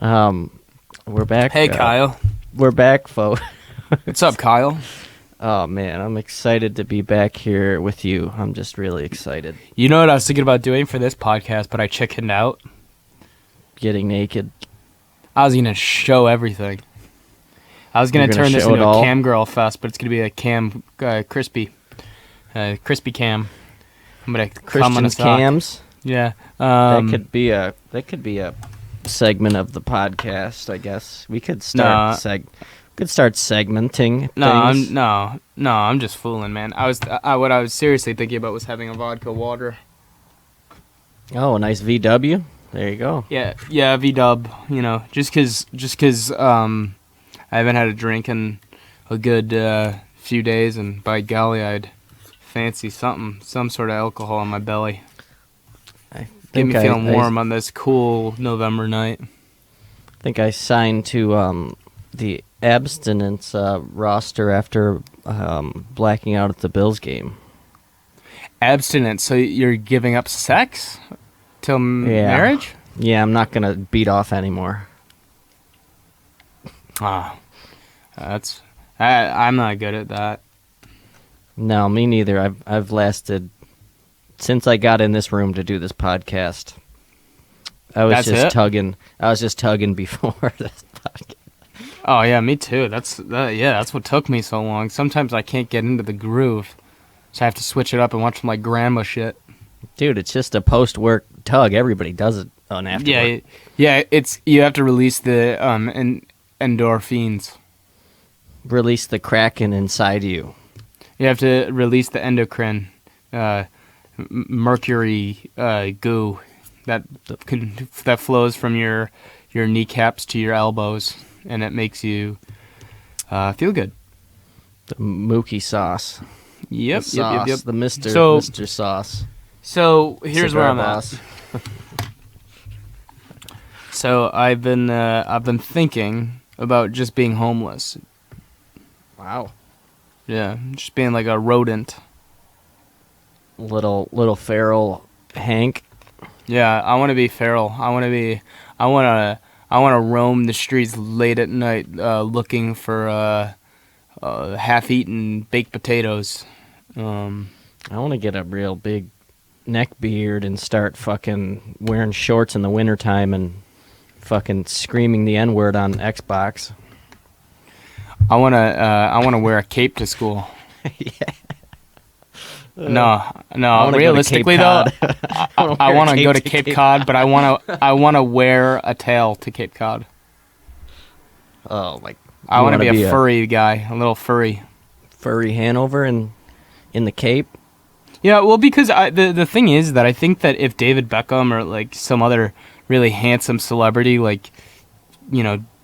We're back. Hey, Kyle. We're back, folks. What's up, Kyle? Oh, man, I'm excited to be back here with you. I'm just really excited. You know what I was thinking about doing for this podcast, but I chickened out? Getting naked. I was going to show everything. I was going to turn this into a cam girl fest, but it's going to be a cam crispy cam. I'm going to come on a sock. Cams. Yeah. That could be a segment of the podcast, I guess. We could start segmenting things. I'm just fooling, man. What I was seriously thinking about was having a vodka water. Oh, a nice VW. There you go. Yeah, V-dub, just cuz I haven't had a drink in a good few days, and by golly, I'd fancy some sort of alcohol in my belly. Get me feeling warm on this cool November night. I think I signed to the abstinence roster after blacking out at the Bills game. Abstinence? So you're giving up sex till marriage? Yeah, I'm not going to beat off anymore. I'm not good at that. No, me neither. I've lasted since I got in this room to do this podcast. I was just tugging before this podcast. Oh yeah, me too. That's what took me so long. Sometimes I can't get into the groove, so I have to switch it up and watch some grandma shit. Dude, it's just a post-work tug. Everybody does it on after. Yeah. It's you have to release the endorphins. Release the kraken inside you. You have to release the endocrine, mercury goo that flows from your kneecaps to your elbows, and it makes you feel good. The Mookie sauce. Yep. The Mr. Sauce. So here's Cigar where I'm boss. at. So I've been thinking about just being homeless. Wow. Yeah, just being like a rodent. Little feral Hank. Yeah, I want to be feral. I want to roam the streets late at night, looking for half-eaten baked potatoes. I want to get a real big neck beard and start fucking wearing shorts in the wintertime and fucking screaming the N-word on Xbox. I want to wear a cape to school. Yeah. No. Realistically though, I want to go to Cape Cod, but I want to wear a tail to Cape Cod. Oh, like I want to be a furry guy, a little furry Hanover in the Cape. Yeah, well, because the thing is that I think that if David Beckham or some other really handsome celebrity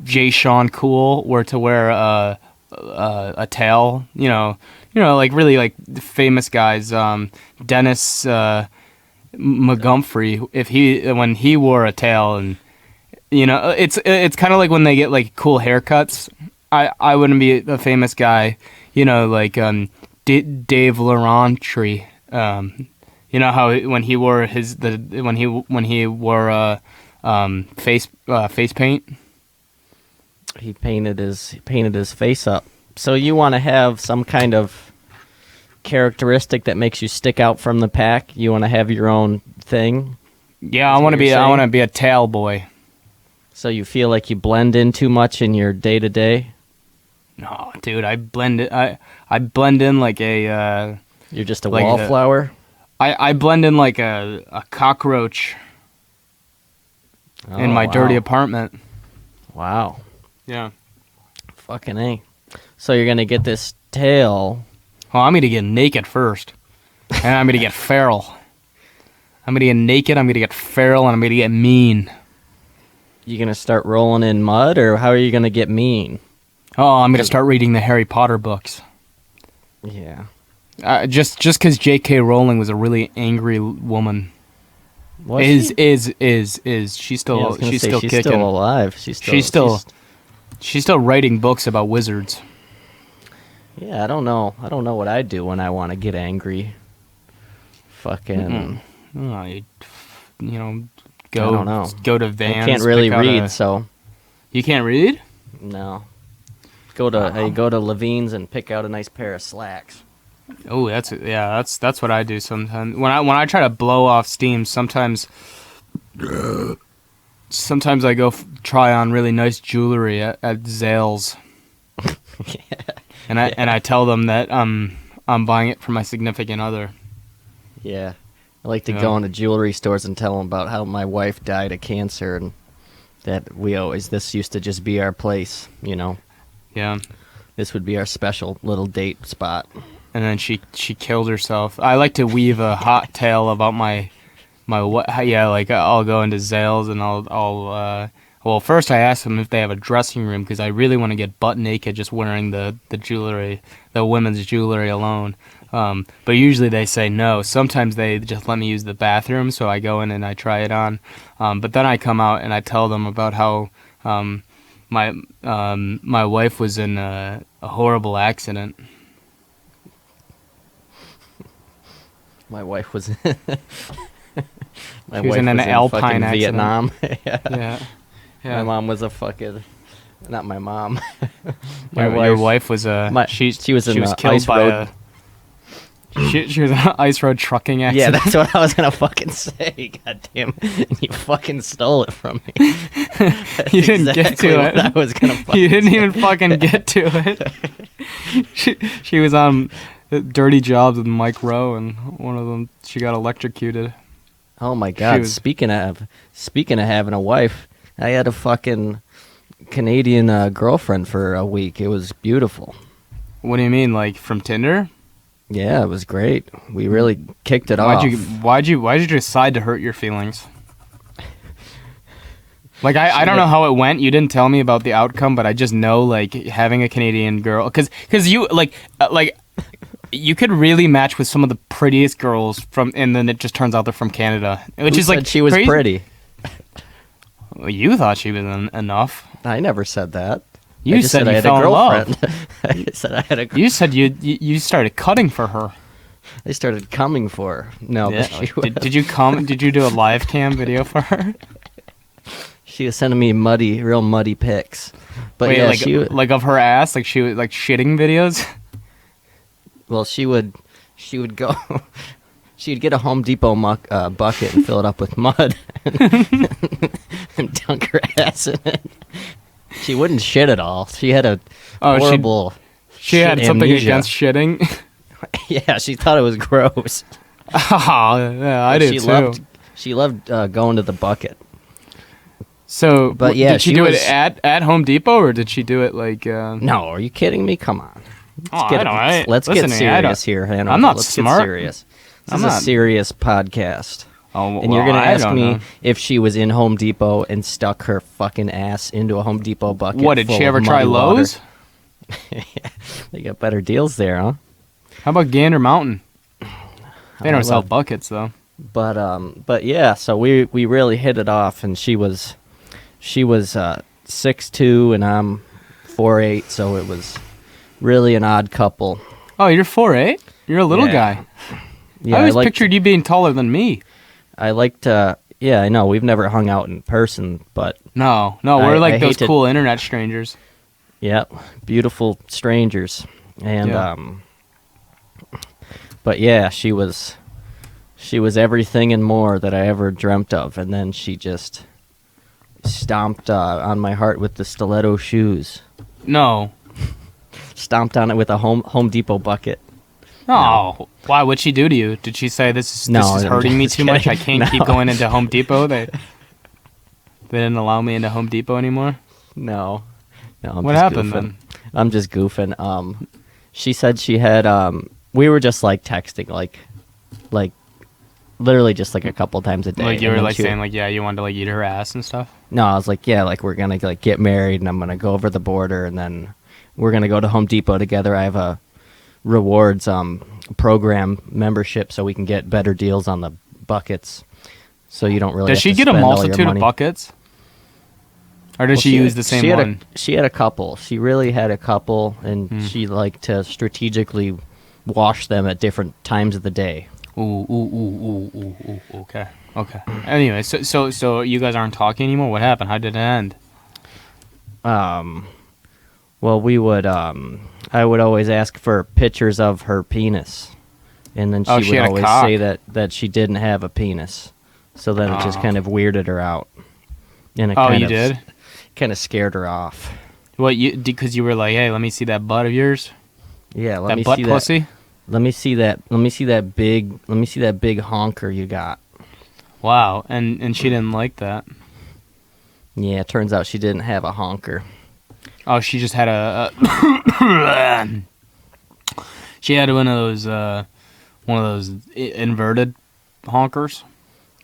Jay Sean Cool were to wear a tail, really famous guys, Dennis Montgomery, when he wore a tail, and it's kind of like when they get cool haircuts. I wouldn't be a famous guy, Dave Laurentry. How when he wore face paint. He painted his face up. So you want to have some kind of characteristic that makes you stick out from the pack? You want to have your own thing? Yeah, I want to be a tail boy. So you feel like you blend in too much in your day-to-day? No, dude, I blend in like a you're just a wallflower? I blend in like a cockroach in my dirty apartment. Wow. Yeah. Fucking A. So you're going to get this tail. Oh, I'm going to get naked first. And I'm going to get feral. I'm going to get naked, I'm going to get feral, and I'm going to get mean. You going to start rolling in mud, or how are you going to get mean? Oh, I'm going to start reading the Harry Potter books. Yeah. Just because J.K. Rowling was a really angry woman. Was she? She's still kicking. She's still alive. She's still writing books about wizards. Yeah, I don't know what I do when I want to get angry. Fucking. Oh, go I don't know. Go to Vans. I can't really read, so You can't read? No. Go to Levine's and pick out a nice pair of slacks. Oh, that's what I do sometimes. When I try to blow off steam, sometimes I go try on really nice jewelry at Zales. And I tell them that I'm buying it for my significant other. Yeah. I like to go into jewelry stores and tell them about how my wife died of cancer and that this used to just be our place, you know. Yeah. This would be our special little date spot. And then she killed herself. I like to weave a hot tale about my like I'll go into Zales and well, first I ask them if they have a dressing room because I really want to get butt naked just wearing the jewelry, the women's jewelry alone. But usually they say no. Sometimes they just let me use the bathroom, so I go in and I try it on. But then I come out and I tell them about how my wife was in a horrible accident. My wife was She was in an Alpine accident. Vietnam. Yeah. My mom was a fucking... Not my mom. Your wife was she was killed by road. She was in an ice road trucking accident. Yeah, that's what I was gonna fucking say. God damn, you fucking stole it from me. You didn't get to it. I was gonna. You didn't even fucking get to it. She was on Dirty Jobs with Mike Rowe, and one of them she got electrocuted. Oh my God! Speaking of having a wife, I had a fucking Canadian girlfriend for a week. It was beautiful. What do you mean, like from Tinder? Yeah, it was great. We really kicked it off. Why'd you decide to hurt your feelings? Like I don't know how it went. You didn't tell me about the outcome, but I just know like having a Canadian girl, because you like you could really match with some of the prettiest girls and then it just turns out they're from Canada, which Who is said like she was crazy? Pretty. Well, you thought she was enough. I never said that. You said you fell in love. I said I had a. You said you started cutting for her. I started coming for her. No, yeah. but Did you come? Did you do a live cam video for her? She was sending me real muddy pics. But wait, yeah, like of her ass, like she was like shitting videos. Well, she would go. She'd get a Home Depot bucket and fill it up with mud and dunk her ass in it. She wouldn't shit at all. She had a horrible. She had something against shitting. Yeah, she thought it was gross. Oh, yeah, I did too. She loved going to the bucket. So, but yeah, did she do it at Home Depot or did she do it like? No, are you kidding me? Come on. Let's get serious here, Hannah. I'm not Let's smart. Get serious. This is a serious podcast. Oh, and you're going to ask me if she was in Home Depot and stuck her fucking ass into a Home Depot bucket. What, did she ever try Lowe's? Yeah, they got better deals there, huh? How about Gander Mountain? They don't sell buckets, though. But yeah, so we really hit it off, and she was 6'2", and I'm 4'8", so it was really an odd couple. Oh, you're 4'8"? You're a little guy. Yeah, I always pictured you being taller than me. I like to... Yeah, I know. We've never hung out in person, but... No, we're like those cool internet strangers. Yep, beautiful strangers. And, but yeah, she was everything and more that I ever dreamt of, and then she just stomped on my heart with the stiletto shoes. No. Stomped on it with a Home Depot bucket. No. Why? What'd she do to you? Did she say this is hurting me too much? I can't keep going into Home Depot. They didn't allow me into Home Depot anymore. No. What happened then? I'm just goofing. She said she had. We were just like texting, like literally just like a couple times a day. Like you were like saying like you wanted to like eat her ass and stuff. No, I was like like we're gonna like get married and I'm gonna go over the border and then we're gonna go to Home Depot together. I have a rewards program membership so we can get better deals on the buckets, so you don't really does she get a multitude of buckets, or does she use the same one? She had a couple. She really had a couple, and she liked to strategically wash them at different times of the day. Ooh, okay. Anyway, so you guys aren't talking anymore? What happened? How did it end? Well, we would. I would always ask for pictures of her penis, and then Oh, she she would had a always cock. say that she didn't have a penis. So then it just Oh. kind of weirded her out, and it Oh, kind you of did? kind of scared her off. What, because you were like, hey, let me see that butt of yours? Yeah, let That me butt see pussy? that. Let me see that. Let me see that big. Let me see that big honker you got. Wow. And she didn't like that. Yeah, it turns out she didn't have a honker. Oh, she just had she had one of those inverted honkers.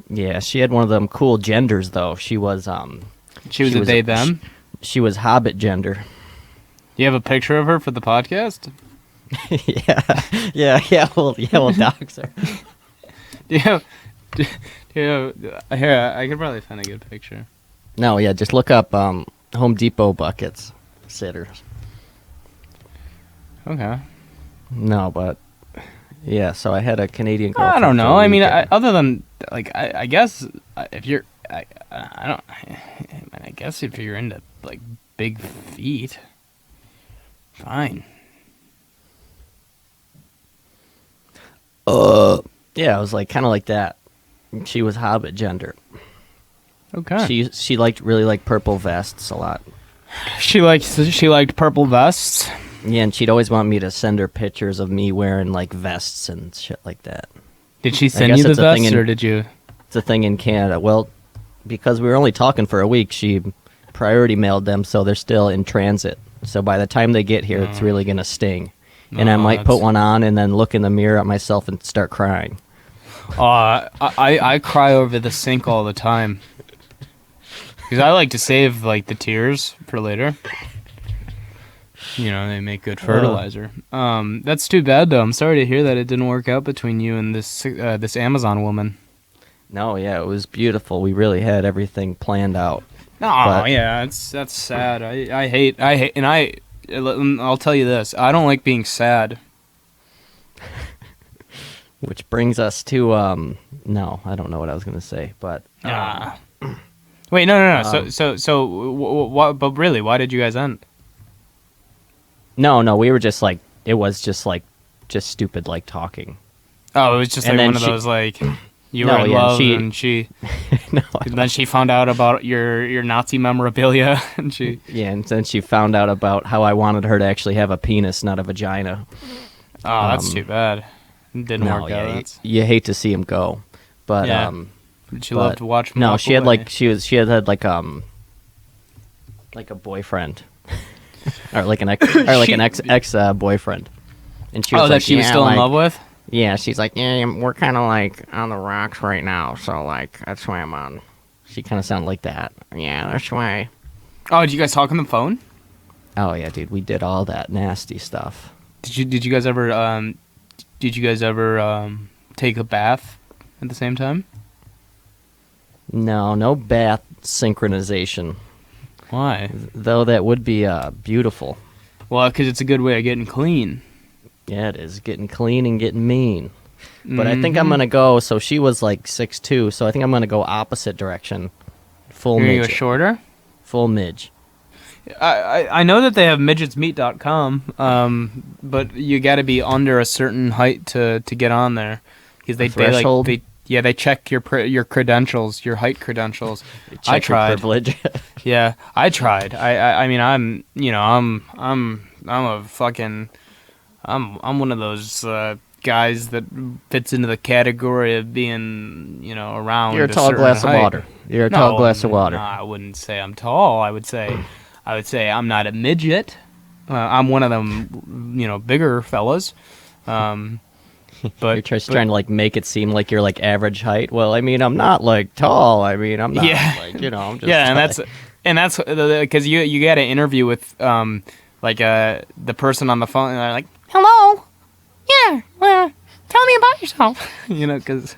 Yeah, she had one of them cool genders though. She was She was She a was they a- them. she was hobbit gender. Do you have a picture of her for the podcast? yeah. We'll dox her. Do you have, here, I could probably find a good picture. No, yeah, just look up Home Depot buckets sitters. Okay. No, but yeah. So I had a Canadian girl. I don't for know. a I mean, weekend. other than like, I guess if you're, I don't. I guess if you're into like big feet, fine. Yeah, it was like kind of like that. She was hobbit gender. Okay. She really liked purple vests a lot. She liked purple vests. Yeah, and she'd always want me to send her pictures of me wearing like vests and shit like that. Did she send guess you the it's a thing vests, in- or did you? It's a thing in Canada. Well, because we were only talking for a week, she priority mailed them, so they're still in transit. So by the time they get here, it's really gonna sting. And I No, might put that's- one on and then look in the mirror at myself and start crying. I cry over the sink all the time. Because I like to save like the tears for later. You know, they make good fertilizer. That's too bad though. I'm sorry to hear that it didn't work out between you and this Amazon woman. No, yeah, it was beautiful. We really had everything planned out. No, But- yeah, that's sad. I hate, and I'll tell you this. I don't like being sad. Which brings us to no, I don't know what I was gonna say, but Wait, no. What? But really, why did you guys end? no, we were just like it was just like just stupid like talking. Oh, it was just And like then one of she- those like you No, were in yeah, love, she- and she. No, And then she found out about your Nazi memorabilia, and she. yeah, and then she found out about how I wanted her to actually have a penis, not a vagina. Oh, that's too bad. It didn't No, work yeah, out. you, That's- you hate to see him go, but Yeah. She loved but- to watch. Me no, walk she had away. like she had like a boyfriend, or like an ex boyfriend, and she was Oh, like, that she was "Yeah, still in like- love with. Yeah, she's like, yeah, we're kind of like on the rocks right now, so like that's why I'm on. She kind of sounded like that. Yeah, that's why. Oh, did you guys talk on the phone? Oh yeah, dude, we did all that nasty stuff. Did you guys ever take a bath at the same time? No bath synchronization. Why? Though that would be beautiful. Well, because it's a good way of getting clean. Yeah, it is getting clean and getting mean. But I think I'm Mhm. gonna go. So she was like 6'2", so I think I'm gonna go opposite direction. Full You're gonna go midget. shorter. Full midge. I know that they have midgetsmeet.com, but you got to be under a certain height to get on there because they threshold? they check your credentials, your height credentials. Check I your tried. privilege. Yeah, I tried. I mean I'm a fucking I'm one of those guys that fits into the category of being around. You're a tall certain glass of height. water. You're a tall glass of water. No, I wouldn't say I'm tall. I would say I'm not a midget. I'm one of them, bigger fellas. But You're just trying to like make it seem like you're like average height. Well, I mean, I'm not like tall. I mean, I'm not Yeah. like I'm just yeah, and that's because you get an interview with the person on the phone, and they're like, "Hello, yeah, tell me about yourself," because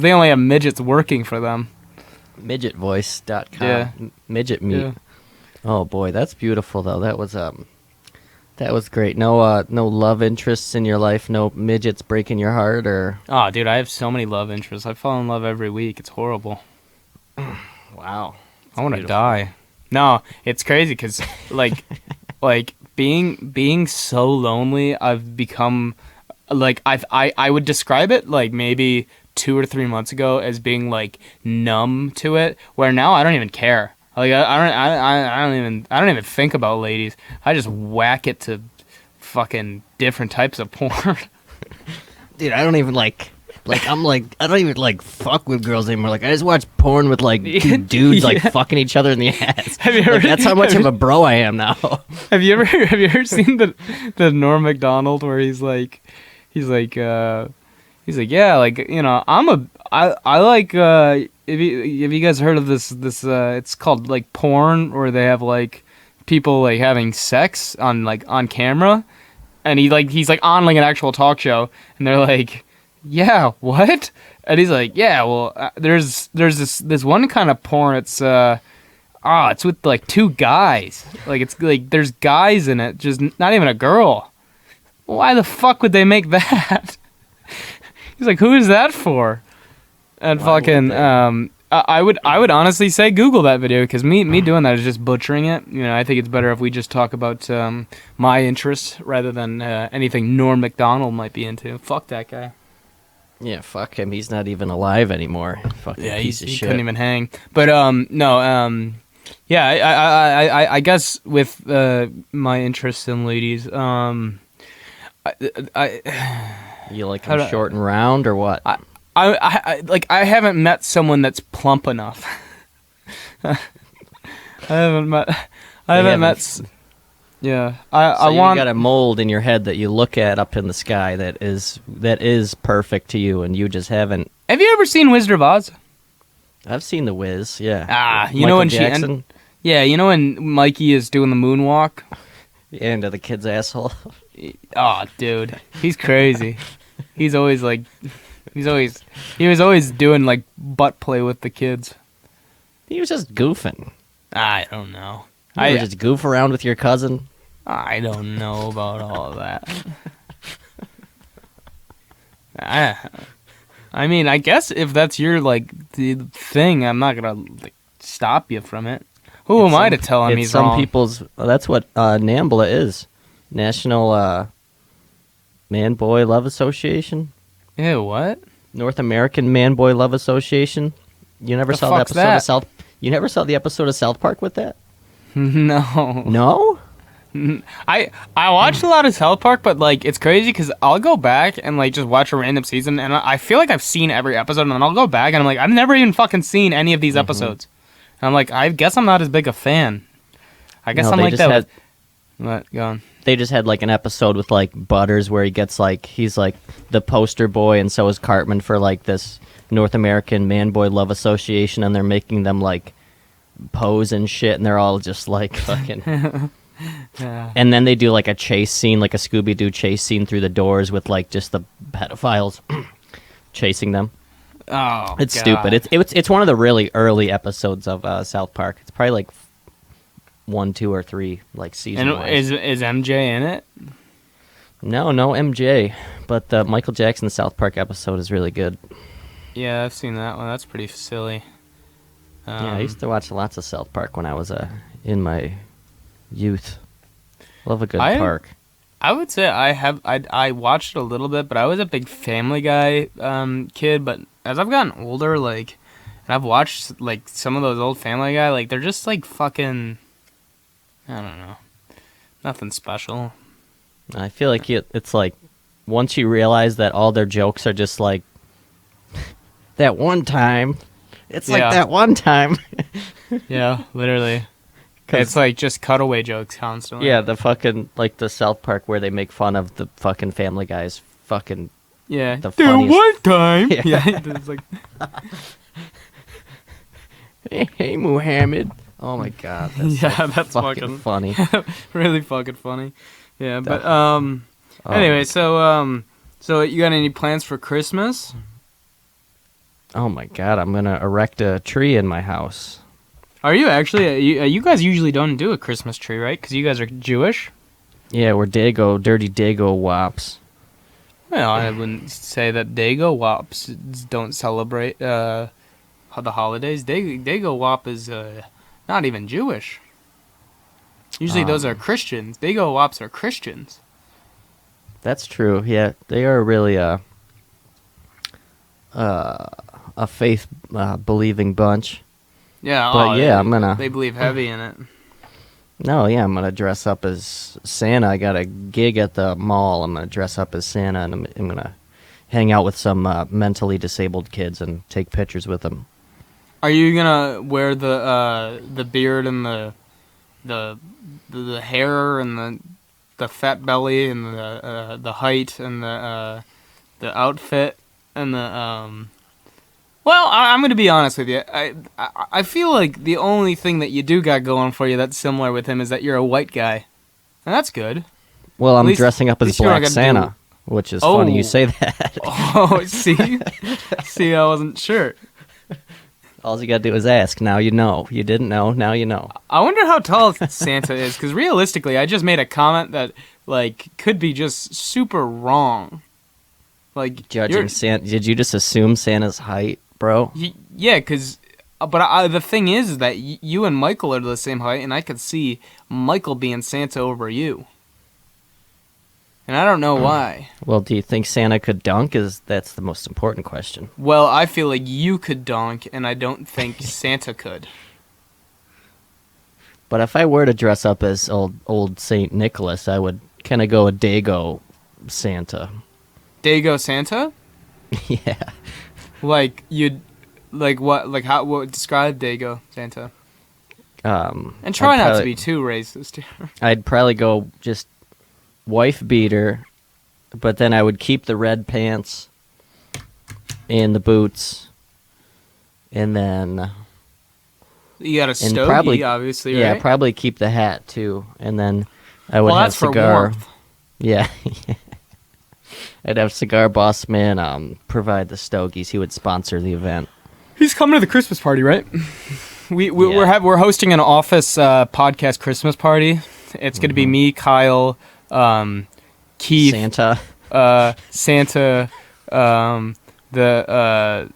they only have midgets working for them. midgetvoice.com. Yeah. Midget meat. Yeah. Oh boy, that's beautiful though. That was great. No love interests in your life. No midgets breaking your heart or Oh, dude, I have so many love interests. I fall in love every week. It's horrible. wow. I want to beautiful. die. No, it's crazy because like like being so lonely, I've become like I would describe it like maybe 2 or 3 months ago as being like numb to it, where now I don't even care. Like I don't even think about ladies. I just whack it to fucking different types of porn. Dude, I don't even I'm like, I don't even like fuck with girls anymore. Like, I just watch porn with like two dudes like Yeah. fucking each other in the ass. Have you Like, ever- that's how much of a bro I am now. Have you ever seen the Norm Macdonald where he's like yeah, like, you know, I like have you guys heard of this it's called like porn, where they have like people like having sex on camera, and he's like on like an actual talk show, and they're like, yeah, what? And he's like, yeah, well, there's this one kind of porn. It's with like two guys. Like, it's like there's guys in it, just not even a girl. Why the fuck would they make that? He's like, who is that for? And Why would fucking they? I would honestly say Google that video, because me doing that is just butchering it. You know, I think it's better if we just talk about my interests rather than anything Norm Macdonald might be into. Fuck that guy. Yeah, fuck him. He's not even alive anymore. Fucking Yeah, piece of he shit. couldn't even hang. But no, yeah, I guess with my interest in ladies, You like How him do- short and round or what? I haven't met someone that's plump enough. I haven't met. Yeah, I You want. got a mold in your head that you look at up in the sky that is perfect to you, and you just haven't. Have you ever seen Wizard of Oz? I've seen The Wiz, yeah. You Michael know when Jackson, yeah, you know when Mikey is doing the moonwalk. the end of the kid's asshole. Oh, dude, he's crazy. He was always doing like butt play with the kids. He was just goofing. I don't know. You ever just goof around with your cousin. I don't know about all of that. I mean, I guess if that's your like the thing, I'm not gonna like stop you from it. Who am I to tell him It's he's some wrong? people's. That's what NAMBLA is, National Man Boy Love Association, Ew, what? North American Man Boy Love Association. You never The saw the fuck's episode that? of South. You never saw the episode of South Park with that? No. No. I watched a lot of South Park, but like it's crazy because I'll go back and like just watch a random season, and I feel like I've seen every episode, and then I'll go back and I'm like, I've never even fucking seen any of these episodes. And I'm like, I guess I'm not as big a fan. I guess No, I'm they like just that. had- What? Go on. They just had like an episode with like Butters where he's like the poster boy, and so is Cartman for like this North American Man Boy Love Association, and they're making them like pose and shit, and they're all just like fucking. Yeah. And then they do like a chase scene, like a Scooby-Doo chase scene through the doors with like just the pedophiles chasing them. Oh, It's God. stupid. It's one of the really early episodes of South Park. It's probably like 1, 2, or 3 like season. And is MJ in it? No MJ, but the Michael Jackson South Park episode is really good. Yeah, I've seen that one. That's pretty silly. Yeah, I used to watch lots of South Park when I was in my youth. Love a good park. I would say I watched it a little bit, but I was a big Family Guy kid. But as I've gotten older, like, and I've watched like some of those old Family Guy, like they're just like fucking, I don't know, nothing special. I feel like it's like once you realize that all their jokes are just like that one time. It's like Yeah. that one time. Yeah, literally. It's like just cutaway jokes constantly. Yeah, the fucking like the South Park where they make fun of the fucking Family Guys. Fucking Yeah. the Dude, funniest- one time. Yeah. Yeah. It's like, hey Muhammad. Oh my god. That's yeah, so that's fucking fucking funny. really fucking funny. Yeah, but Oh. anyway, so you got any plans for Christmas? Oh my god, I'm gonna erect a tree in my house. Are you actually? You guys usually don't do a Christmas tree, right? Because you guys are Jewish. Yeah, we're dirty Dago wops. Well, I wouldn't say that Dago Wops don't celebrate the holidays. Dago Wop is Not even Jewish. Usually those are Christians. Dago Wops are Christians. That's true. Yeah, they are really a faith believing bunch. Yeah, But yeah, I'm gonna. They believe heavy in it. No, yeah, I'm gonna dress up as Santa. I got a gig at the mall. I'm gonna dress up as Santa, and I'm gonna hang out with some mentally disabled kids and take pictures with them. Are you gonna wear the beard and the hair and the fat belly and the height and the outfit and the Well, I'm gonna be honest with you. I feel like the only thing that you do got going for you that's similar with him is that you're a white guy, and that's good. Well, At I'm least- dressing up at as least you don't Black gotta Santa, which is funny you say that. Oh, see, I wasn't sure. All you gotta do is ask. Now you know. You didn't know. Now you know. I wonder how tall Santa is, because realistically, I just made a comment that like could be just super wrong. Like Judging Santa, did you just assume Santa's height, bro? Yeah, because but the thing is that you and Michael are the same height, and I could see Michael being Santa over you, and I don't know why. Well, do you think Santa could dunk? That's the most important question. Well, I feel like you could dunk, and I don't think Santa could. But if I were to dress up as old Saint Nicholas, I would kind of go a Dago Santa. Dago Santa? Yeah. Like you'd like what? Like how? What describe Dago Santa? And try I'd not probably- to be too racist here. I'd probably go just wife beater, but then I would keep the red pants and the boots, and then You got a stogie, probably- obviously, right? yeah, probably keep the hat too, and then I would well, have that's for cigar. warmth. Yeah. I'd have Cigar Boss Man Provide the stogies. He would sponsor the event. He's coming to the Christmas party, right? We're hosting an office podcast Christmas party. It's going to be me, Kyle, Keith, Santa. Santa, the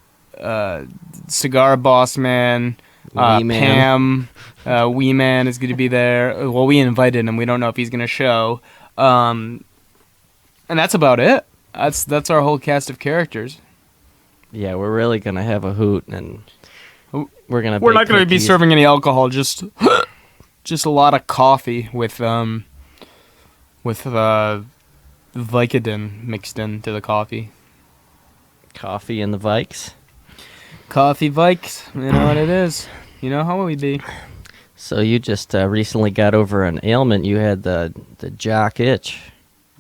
Cigar Boss Man, Wee Man. Pam, Wee Man is going to be there. Well, we invited him. We don't know if he's going to show. And that's about it. That's our whole cast of characters. Yeah, we're really gonna have a hoot, and we're gonna. We're bake not going to be cookies. serving any alcohol. Just a lot of coffee with Vicodin mixed into the coffee. coffee in the Vikes. Coffee Vikes, you know what it is. You know how we be. So you just recently got over an ailment. You had the jock itch.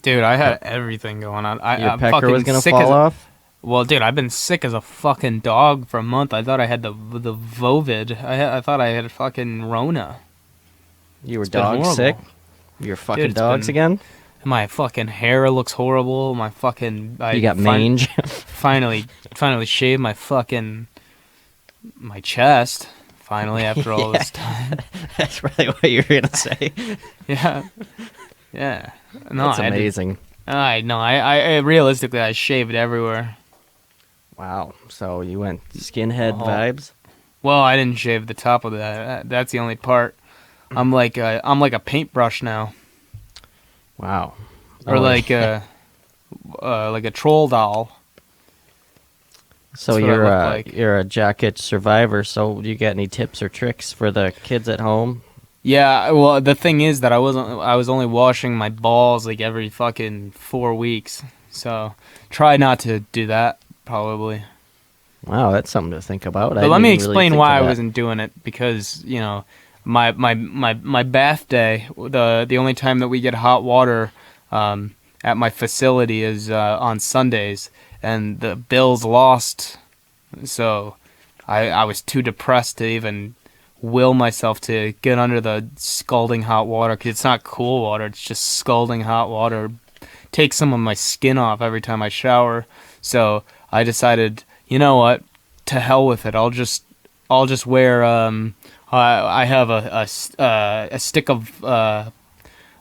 Dude, I had everything going on. Your I'm pecker fucking was gonna sick fall off. Well, dude, I've been sick as a fucking dog for a month. I thought I had the Vovid. I thought I had fucking Rona. You were It's been dog horrible. sick. You're fucking it's dogs been- again. My fucking hair looks horrible. My fucking You got mange. Finally shaved my fucking my chest. Finally, after all this time. That's probably what you were gonna say. Yeah. Yeah. No, That's I had to- amazing. I realistically I shaved everywhere. Wow. So you went skinhead Oh. vibes. Well, I didn't shave the top of that. That's the only part. I'm like a paintbrush now, Wow. or Oh, like a troll doll. So That's what I you're look like. you're a jock itch survivor. So do you got any tips or tricks for the kids at home? Yeah, well, the thing is that I was only washing my balls like every fucking 4 weeks. So try not to do that, probably. Wow, that's something to think about. But let me explain why I wasn't doing it, because my bath day, the only time that we get hot water at my facility is on Sundays, and the Bills lost, so I was too depressed to even will myself to get under the scalding hot water, because it's not cool water, it's just scalding hot water. Takes some of my skin off every time I shower. So I decided, you know what, to hell with it. I'll just wear I have a stick of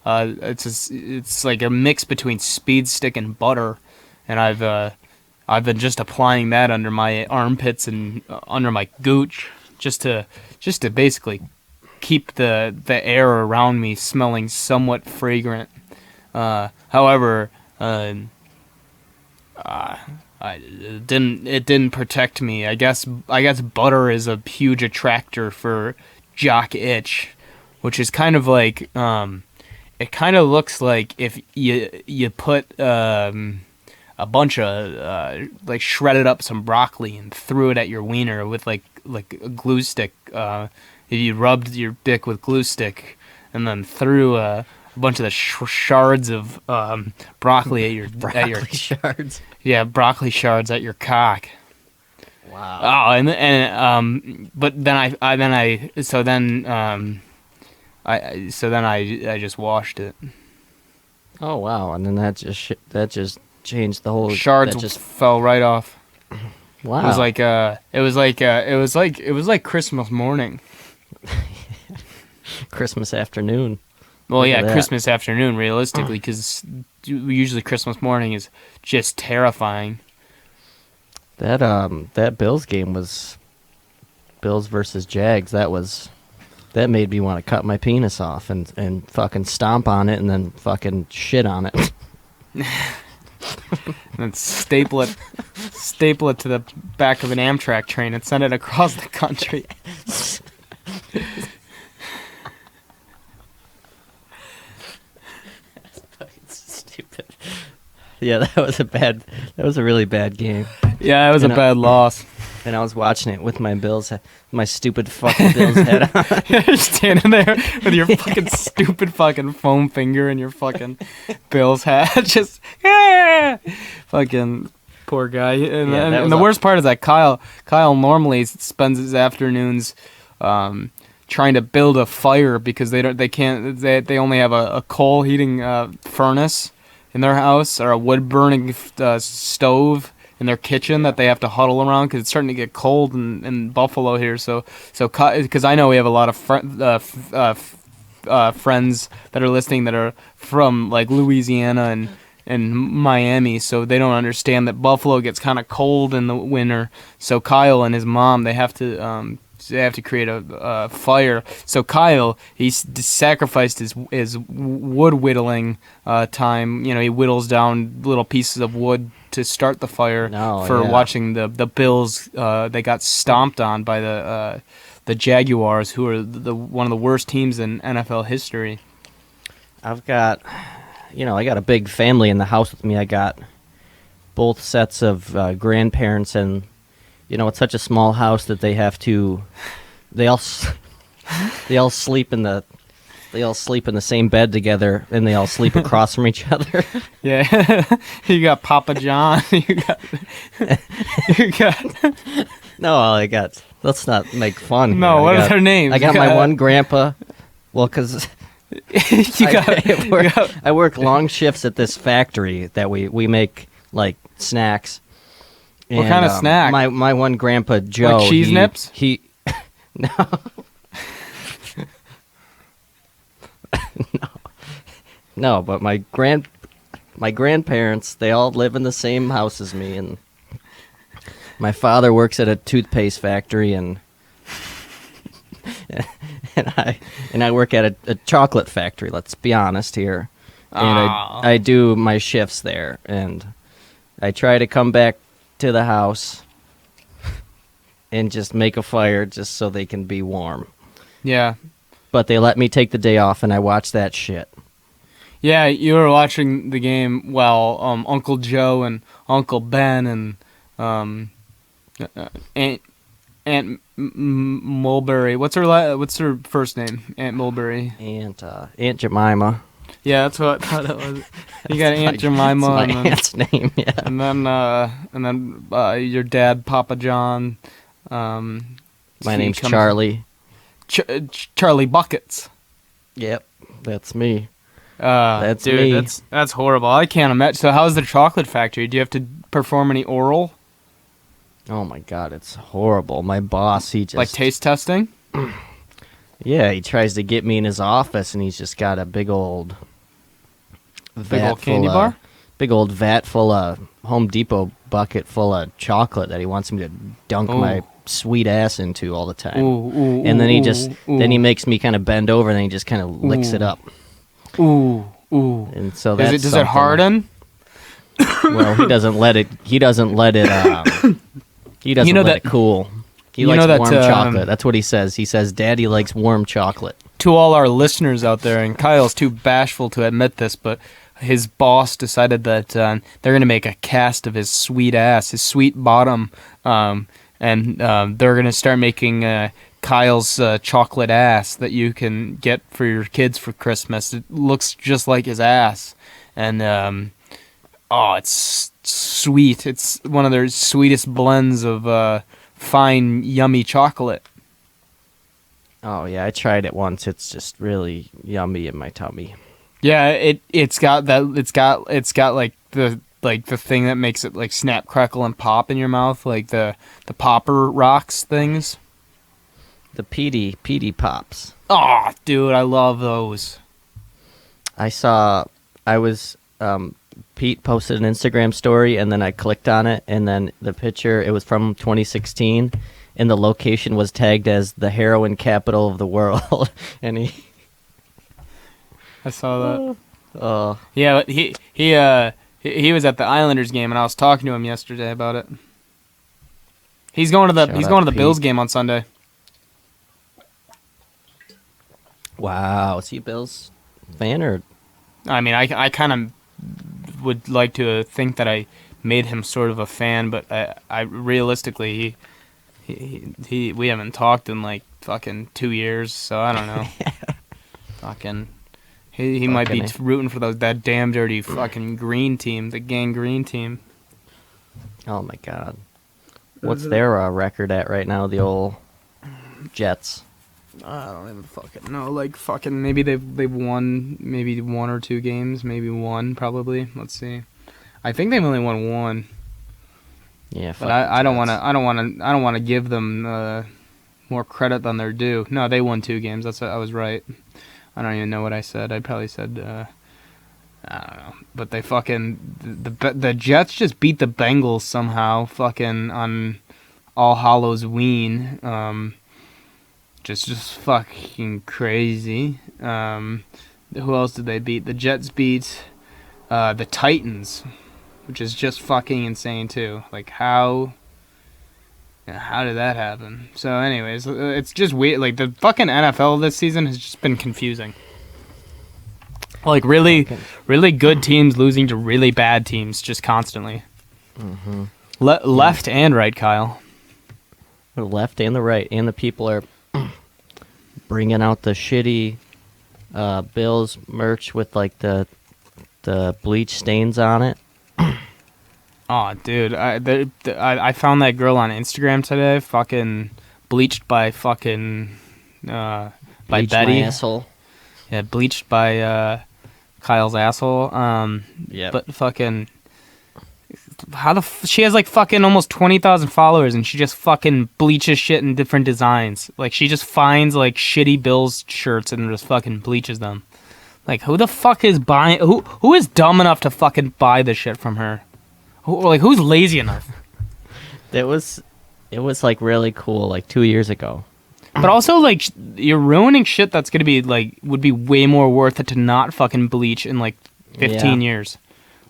it's like a mix between Speed Stick and butter, and I've been just applying that under my armpits and under my gooch, just to basically keep the air around me smelling somewhat fragrant. However, it didn't protect me. I guess butter is a huge attractor for Jock itch, which is kind of like it kind of looks like if you put a bunch of like shredded up some broccoli and threw it at your wiener with like a glue stick. If you rubbed your dick with glue stick and then threw a bunch of the shards of broccoli at your shards. Yeah, broccoli shards at your cock. Wow. Oh, but then I just washed it. Oh wow! And then that just changed the whole. Shards that just fell right off. Wow. It was like Christmas morning. Christmas afternoon. Well, Look yeah, at that. Christmas afternoon, realistically, because usually Christmas morning is just terrifying. That Bills game was Bills versus Jags. That made me want to cut my penis off and fucking stomp on it and then fucking shit on it. And staple it to the back of an Amtrak train and send it across the country. Stupid. Yeah, that was a really bad game. Yeah, it was a bad loss. And I was watching it with my stupid fucking Bills head on. You're standing there with your fucking stupid fucking foam finger and your fucking Bills hat. Just, fucking poor guy. And the worst part is that Kyle normally spends his afternoons trying to build a fire because they only have a coal heating furnace in their house or a wood burning stove in their kitchen that they have to huddle around because it's starting to get cold in Buffalo here. So because I know we have a lot of friends that are listening that are from like Louisiana and Miami, so they don't understand that Buffalo gets kind of cold in the winter. So Kyle and his mom, they have to create a fire. So Kyle, he sacrificed his wood whittling time. You know, he whittles down little pieces of wood to start the fire watching the Bills. They got stomped on by the Jaguars, who are one of the worst teams in NFL history. I got a big family in the house with me. I got both sets of grandparents, and it's such a small house that they all sleep in the same bed together, and they all sleep across from each other. Yeah, you got Papa John. Let's not make fun. No, here. what are their names? I got my one grandpa. Well, because I work long shifts at this factory that we make like snacks. What kind of snack? My one grandpa Joe. Like cheese nips? No. No, but my grandparents, they all live in the same house as me, and my father works at a toothpaste factory, and I work at a chocolate factory. Let's be honest here, and I do my shifts there, and I try to come back to the house and just make a fire just so they can be warm. Yeah. But they let me take the day off, and I watch that shit. Yeah, you were watching the game while Uncle Joe and Uncle Ben and Aunt Mulberry. What's her first name? Aunt Mulberry. Aunt Jemima. Yeah, that's what I thought it was. You got Aunt Jemima. That's my aunt's name. Yeah. And then your dad, Papa John. My name's Charlie. Charlie Buckets. Yep, that's me. That's me. That's horrible. I can't imagine. So how's the chocolate factory? Do you have to perform any oral? Oh my god, it's horrible. My boss, he just like taste testing. Yeah, he tries to get me in his office, and he's just got a big old candy bar, big old vat full of Home Depot bucket full of chocolate that he wants me to dunk my sweet ass into all the time. Ooh, And then he ooh. makes me kind of bend over, and then he just kind of licks it up. Ooh, ooh. And so that's Does it harden? Well, he doesn't let it. He doesn't let it. He doesn't let it cool. He likes warm chocolate. That's what he says. He says, "Daddy likes warm chocolate." To all our listeners out there, and Kyle's too bashful to admit this, but his boss decided that they're going to make a cast of his sweet ass, his sweet bottom, and they're going to start making Kyle's chocolate ass that you can get for your kids for Christmas. It looks just like his ass, and it's sweet. It's one of their sweetest blends of fine, yummy chocolate. Oh yeah, I tried it once. It's just really yummy in my tummy. Yeah, it's got like the thing that makes it like snap, crackle, and pop in your mouth, like the popper rocks things. The Petey Pops. Oh, dude, I love those. Pete posted an Instagram story, and then I clicked on it, and then the picture, it was from 2016, and the location was tagged as the heroin capital of the world. And I saw that. Oh. Yeah, he was at the Islanders game, and I was talking to him yesterday about it. He's going to the Bills game on Sunday. Wow, is he a Bills fan or? I mean, I kind of would like to think that I made him sort of a fan, but I realistically, we haven't talked in like fucking 2 years, so I don't know. Fucking, he might be rooting for that damn dirty fucking green team, the gang green team. Oh my god, what's their record at right now? The old Jets. I don't even fucking know. Like fucking maybe they've won maybe 1 or 2 games, maybe 1 probably. Let's see. I think they've only won 1. Yeah, but I don't want to give them more credit than they're due. No, they won 2 games. I was right. I don't even know what I said. I probably said I don't know. But they fucking the Jets just beat the Bengals somehow fucking on All Hallows Ween. Just fucking crazy. Who else did they beat? The Jets beat the Titans, which is just fucking insane too. Like how did that happen? So anyways, it's just weird. Like the fucking NFL this season has just been confusing. Like really good teams losing to really bad teams just constantly. Mm-hmm. Left and right, Kyle. The left and the right, and the people are bringing out the shitty Bills merch with like the bleach stains on it. Oh, dude, I found that girl on Instagram today, fucking bleached by fucking by Bleached Betty. my asshole. Yeah, bleached by Kyle's asshole. Yeah. But fucking, she has like fucking almost 20,000 followers, and she just fucking bleaches shit in different designs. Like she just finds like shitty Bills shirts and just fucking bleaches them. Like who the fuck is buying? Who is dumb enough to fucking buy this shit from her? Who's lazy enough? It was like really cool like 2 years ago. But also like you're ruining shit that's gonna be like would be way more worth it to not fucking bleach in like 15 years.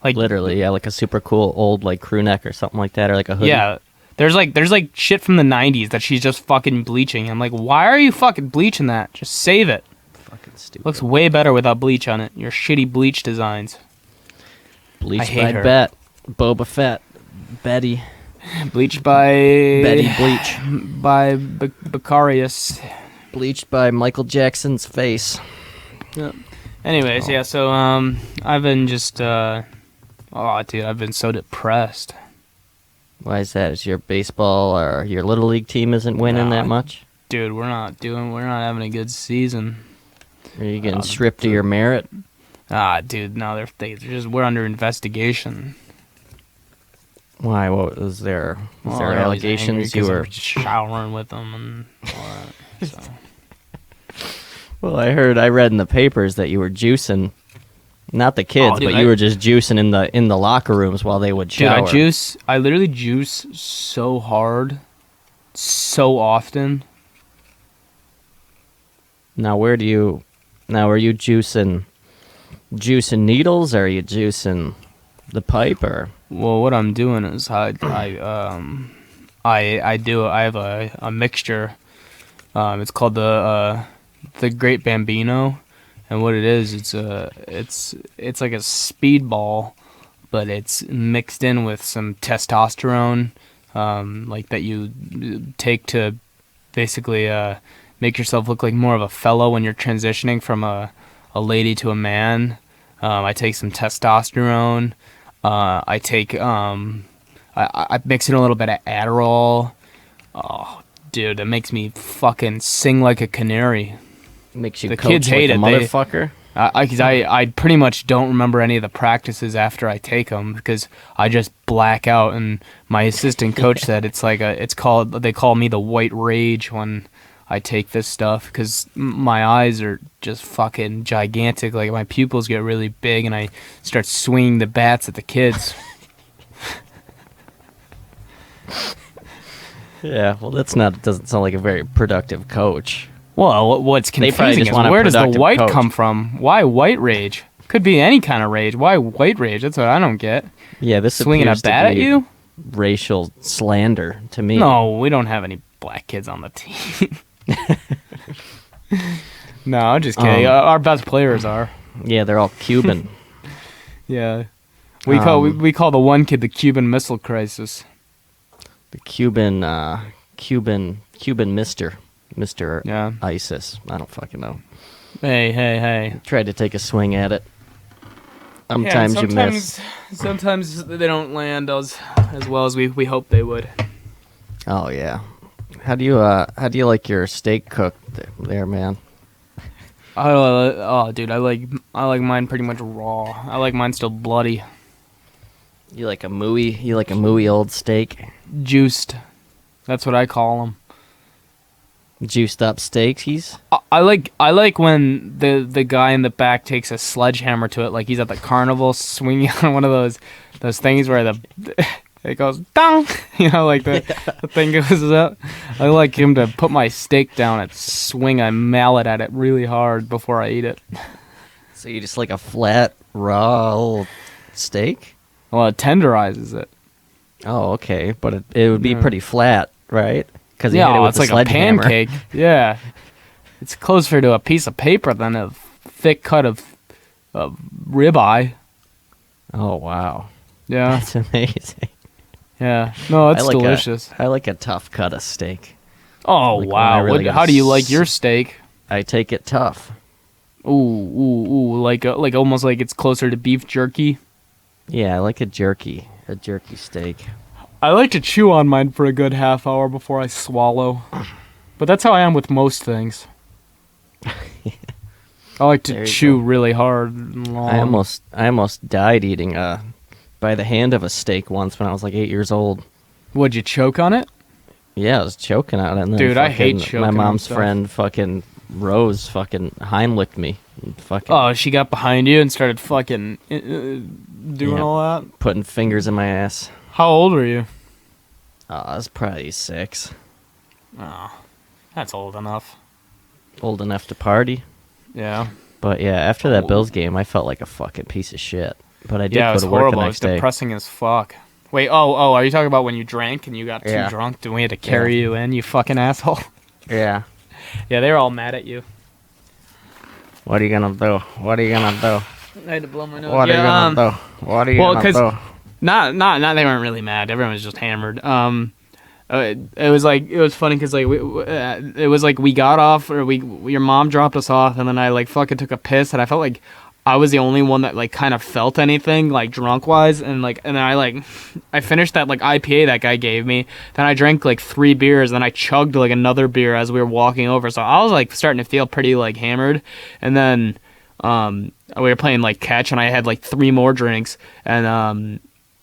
Like literally, yeah, like a super cool old like crew neck or something like that, or like a hoodie. Yeah, there's like shit from the 90s that she's just fucking bleaching. I'm like, why are you fucking bleaching that? Just save it. Fucking stupid. Looks way better without bleach on it. Your shitty bleach designs. Bleached by Bet, Boba Fett, Betty. Bleached by Betty Bleach. By Becarius. Bleached by Michael Jackson's face. Yep. Anyways, yeah. So I've been just dude, I've been so depressed. Why is that? Is your baseball or your little league team isn't winning that much? Dude, we're not having a good season. Are you getting stripped of your merit? Dude, no, we're under investigation. Why? What was there? Was there allegations you were showering with them and all that? So. Well, I read in the papers that you were juicing, not the kids, dude, but you were just juicing in the locker rooms while they would shower. Dude, I literally juice so hard. so often. Now, are you juicing needles? Or are you juicing the pipe? Or Well, what I'm doing is I have a mixture. It's called the Great Bambino, and what it is, it's like a speedball, but it's mixed in with some testosterone, like that you take to basically make yourself look like more of a fellow when you're transitioning from a lady to a man. I take some testosterone. I take I mix in a little bit of Adderall. Oh, dude, it makes me fucking sing like a canary. makes you The coach kids like hate a it. motherfucker? I pretty much don't remember any of the practices after I take them because I just black out. And my assistant coach said they call me the white rage when I take this stuff because my eyes are just fucking gigantic. Like my pupils get really big and I start swinging the bats at the kids. Yeah, well, doesn't sound like a very productive coach. Well, what's They probably confusing just is want a where does the productive white coach. come from? Why white rage? Could be any kind of rage. Why white rage? That's what I don't get. Yeah, this Swinging a appears to bat at be you? racial slander to me. No, we don't have any black kids on the team. No, I'm just kidding. Our best players are. Yeah, they're all Cuban. Yeah, we call the one kid the Cuban Missile Crisis. The Cuban Mister Yeah. ISIS. I don't fucking know. Hey. Tried to take a swing at it. Yeah, Sometimes you miss. Sometimes they don't land as well as we hope they would. Oh yeah. How do you like your steak cooked there, man? Dude, I like mine pretty much raw. I like mine still bloody, You like a mooey old steak? juiced. That's what I call them. Juiced up steaks? I like when the guy in the back takes a sledgehammer to it, like he's at the carnival swinging on one of those things where it goes down, like the thing goes up. I like him to put my steak down and swing a mallet at it really hard before I eat it. So you just like a flat, raw old steak? Well, it tenderizes it. Oh, okay. But it would be Yeah. pretty flat, right? Because you hit it Yeah, with it's a like a sledgehammer. pancake. Yeah, it's closer to a piece of paper than a thick cut of ribeye. Oh, wow. Yeah, That's amazing. yeah. No, it's I like delicious. I like a tough cut of steak. Oh like when I wow! really How gotta do you like your steak? I take it tough. Ooh, like almost like it's closer to beef jerky. Yeah, I like a jerky steak. I like to chew on mine for a good half hour before I swallow, but that's how I am with most things. I like There to you chew go. really hard and long. I almost died eating by the hand of a steak once when I was like 8 years old. Would you choke on it? Yeah, I was choking on it. And then Dude, I hate fucking choking my on mom's stuff. friend fucking Rose fucking Heimlicked me. And fucking Oh, she got behind you and started fucking doing Yeah. all that? putting fingers in my ass. How old were you? I was probably 6. Oh, that's old enough. Old enough to party. Yeah. But yeah, after that Oh. Bills game, I felt like a fucking piece of shit. But I did Yeah, it go was to work horrible. the It was next day. depressing as fuck. Wait, are you talking about when you drank and you got too Yeah. drunk and we had to carry you in, you fucking asshole? Yeah. Yeah, they were all mad at you. What are you gonna do? What are you gonna do? I had to blow my nose. What are you gonna do? What are you well, gonna 'cause- do? Not they weren't really mad. Everyone was just hammered. It was funny because like it was like we got off or your mom dropped us off and then I like fucking took a piss and I felt like I was the only one that like kind of felt anything like drunk wise and then I finished that like IPA that guy gave me. Then I drank like 3 beers. Then I chugged like another beer as we were walking over. So I was like starting to feel pretty like hammered. And then we were playing like catch and I had like 3 more drinks and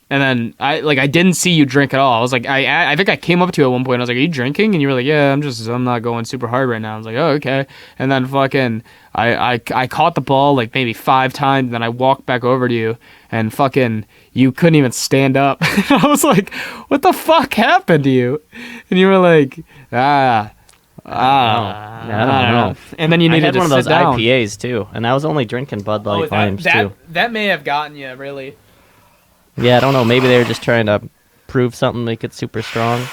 And then I didn't see you drink at all. I was like, I think I came up to you at one point. And I was like, "Are you drinking?" And you were like, "Yeah, I'm not going super hard right now." I was like, "Oh, okay." And then fucking, I caught the ball like maybe 5 times. And then I walked back over to you, and fucking, you couldn't even stand up. I was like, "What the fuck happened to you?" And you were like, I don't know. And then you I needed had to one of those sit down. IPAs too, and I was only drinking Bud Light Limes too. That may have gotten you really. Yeah, I don't know. Maybe they were just trying to prove something, make it super strong.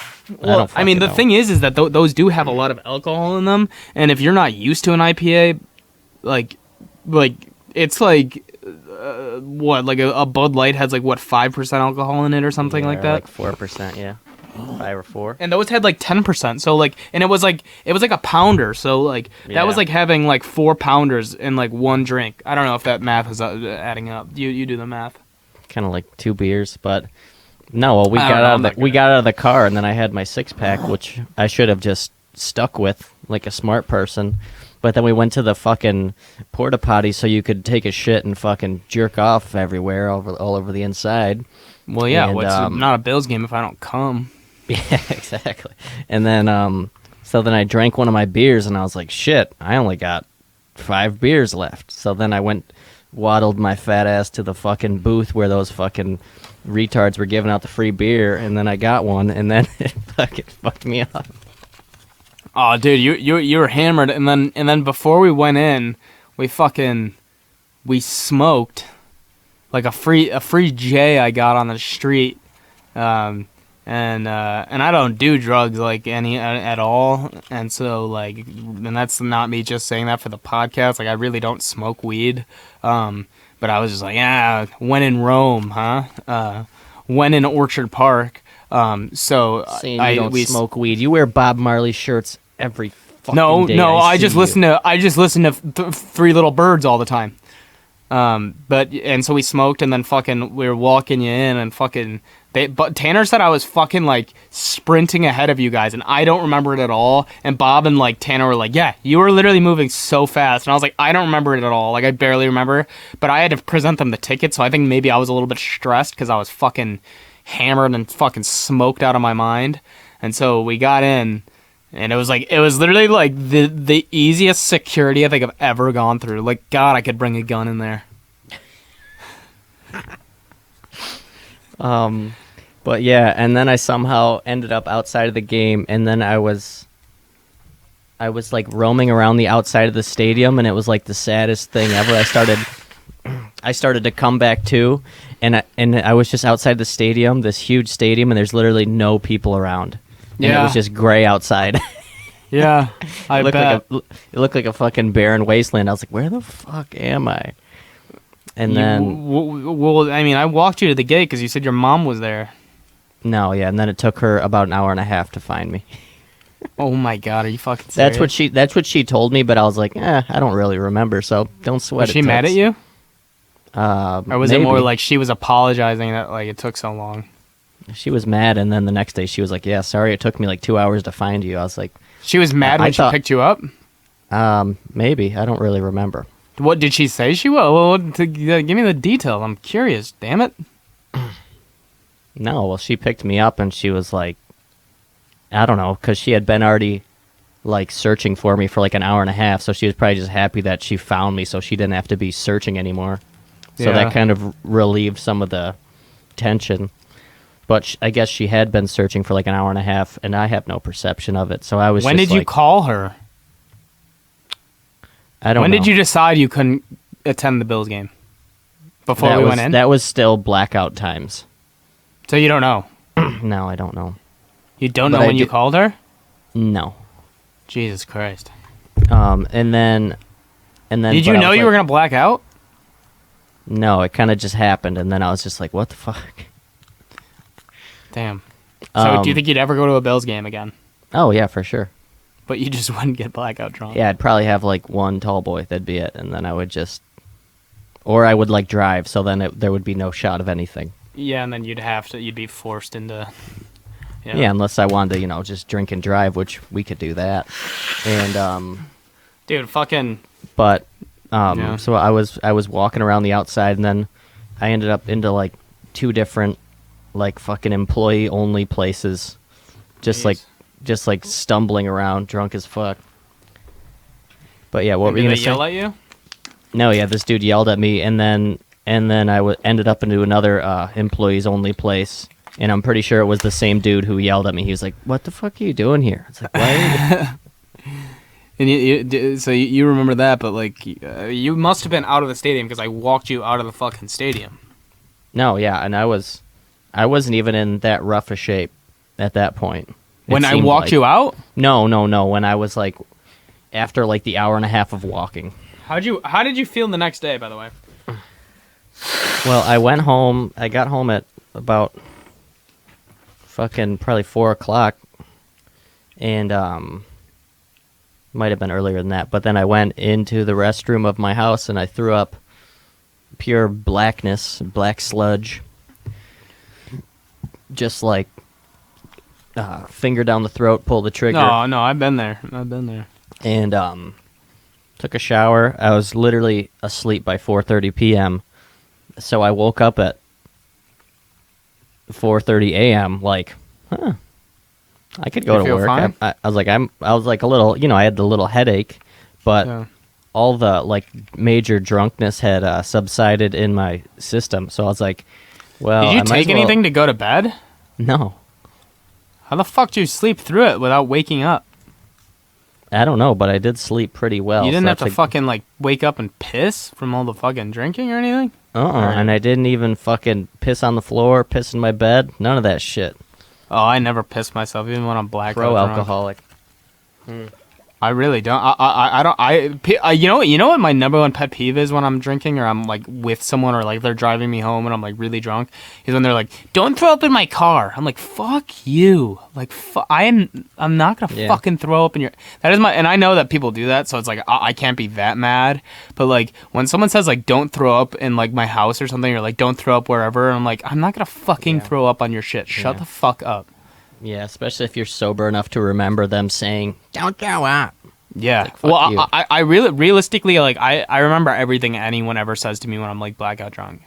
Well, I mean, the thing is that those do have a lot of alcohol in them, and if you're not used to an IPA, like it's like what, like a Bud Light has like what 5% alcohol in it or something like that, like 4%, yeah, 5 or 4. and those had like 10%. So like, and it was like a pounder. So like that was Yeah. like having like 4 pounders in like one drink. I don't know if that math is adding up. You do the math. Kind of like 2 beers, but no. Well, we I got don't know, out I'm of not we good got out of the car, and then I had my 6-pack, which I should have just stuck with like a smart person. But then we went to the fucking porta potty so you could take a shit and fucking jerk off everywhere, all over the inside. Well, yeah. And, What's not a Bills game if I don't come? Yeah, exactly. And then, so then I drank one of my beers, and I was like, shit, I only got 5 beers left. So then I waddled my fat ass to the fucking booth where those fucking retards were giving out the free beer, and then I got one, and then it fucking fucked me up. Oh, dude, you were hammered, and then before we went in, we smoked like a free J I got on the street, and I don't do drugs like any at all, and so like, and that's not me just saying that for the podcast. Like, I really don't smoke weed, but I was just like, yeah, when in Rome, huh? When in Orchard Park. So Saying you don't smoke weed. You wear Bob Marley shirts every fucking day. I just listen to 3 Little Birds all the time. And so we smoked, and then fucking we were walking you in, and fucking but Tanner said I was fucking like sprinting ahead of you guys, and I don't remember it at all. And Bob and like Tanner were like, yeah, you were literally moving so fast, and I was like, I don't remember it at all. Like, I barely remember, but I had to present them the ticket, so I think maybe I was a little bit stressed because I was fucking hammered and fucking smoked out of my mind. And so we got in, and it was literally like the easiest security I think I've ever gone through. Like, God, I could bring a gun in there. But yeah, and then I somehow ended up outside of the game, and then I was like roaming around the outside of the stadium, and it was like the saddest thing ever. I started to come back too, and I was just outside the stadium, this huge stadium, and there's literally no people around. And it was just gray outside. Yeah, I bet. It looked like a fucking barren wasteland. I was like, where the fuck am I? And then... Well, I mean, I walked you to the gate because you said your mom was there. No, yeah, and then it took her about an hour and a half to find me. Oh my God, are you fucking serious? That's what she told me, but I was like, I don't really remember, so don't sweat it. Was she mad at you? Or was maybe. it more like she was apologizing that like it took so long? She was mad, and then the next day she was like, yeah, sorry, it took me like 2 hours to find you. I was like... She was mad when she picked you up? Maybe. I don't really remember. What did she say she was? Well, give me the details. I'm curious. Damn it. No, well, she picked me up, and she was like, I don't know, because she had been already like searching for me for like an hour and a half, so she was probably just happy that she found me, so she didn't have to be searching anymore. So that kind of relieved some of the tension. But I guess she had been searching for like an hour and a half, and I have no perception of it. So I was. When did you call her? I don't know. When did you decide you couldn't attend the Bills game? Before we went in? That was still blackout times. So you don't know? No, I don't know. You don't know when you called her? No. Jesus Christ. And then. Did you know you were gonna black out? No, it kind of just happened, and then I was just like, "What the fuck?" Damn. So do you think you'd ever go to a Bills game again? Oh yeah, for sure. But you just wouldn't get blackout drunk. Yeah, I'd probably have like one tall boy. That'd be it, and then I would just, or I would like drive. So then there would be no shot of anything. Yeah, and then you'd be forced into. Yeah, unless I wanted to, just drink and drive, which we could do that. And dude, fucking. But so I was walking around the outside, and then I ended up into like 2 different like fucking employee only places, just like stumbling around drunk as fuck. But yeah, what were you gonna Did they say? yell at you? No, yeah, this dude yelled at me, and then I ended up into another employees only place, and I'm pretty sure it was the same dude who yelled at me. He was like, "What the fuck are you doing here?" It's like, why? And so you remember that, but like you must have been out of the stadium because I walked you out of the fucking stadium. No, yeah, and I wasn't even in that rough a shape at that point. When I walked you out? No. When I was like, after like the hour and a half of walking. How did you feel the next day, by the way? Well, I went home. I got home at about fucking probably 4:00, and might have been earlier than that. But then I went into the restroom of my house and I threw up pure blackness, black sludge, just like finger down the throat, pull the trigger. No, I've been there. And took a shower. I was literally asleep by 4:30 p.m. So I woke up at 4:30 a.m. like, I could go You to feel work. fine? I was like a little, I had the little headache, but Yeah. all the like major drunkenness had subsided in my system. So I was like, well, Did you I might take as well- anything to go to bed? No, How the fuck did you sleep through it without waking up? I don't know, but I did sleep pretty well. You didn't so have to that's fucking like wake up and piss from all the fucking drinking or anything? and I didn't even fucking piss on the floor, piss in my bed, none of that shit. Oh, I never piss myself, even when I'm blackout Pro drunk. alcoholic. I really don't. You know what my number one pet peeve is when I'm drinking or I'm like with someone or like they're driving me home and I'm like really drunk is when they're like, "Don't throw up in my car." I'm like, "Fuck you!" Like, I'm not gonna fucking throw up in your. That is my, and I know that people do that, so it's like I can't be that mad. But like when someone says like, "Don't throw up in like my house" or something, or like, "Don't throw up wherever," I'm like, I'm not gonna fucking throw up on your shit. Shut the fuck up. Yeah, especially if you're sober enough to remember them saying, "Don't throw up." Yeah. Like, fuck you. I really realistically like I remember everything anyone ever says to me when I'm like blackout drunk.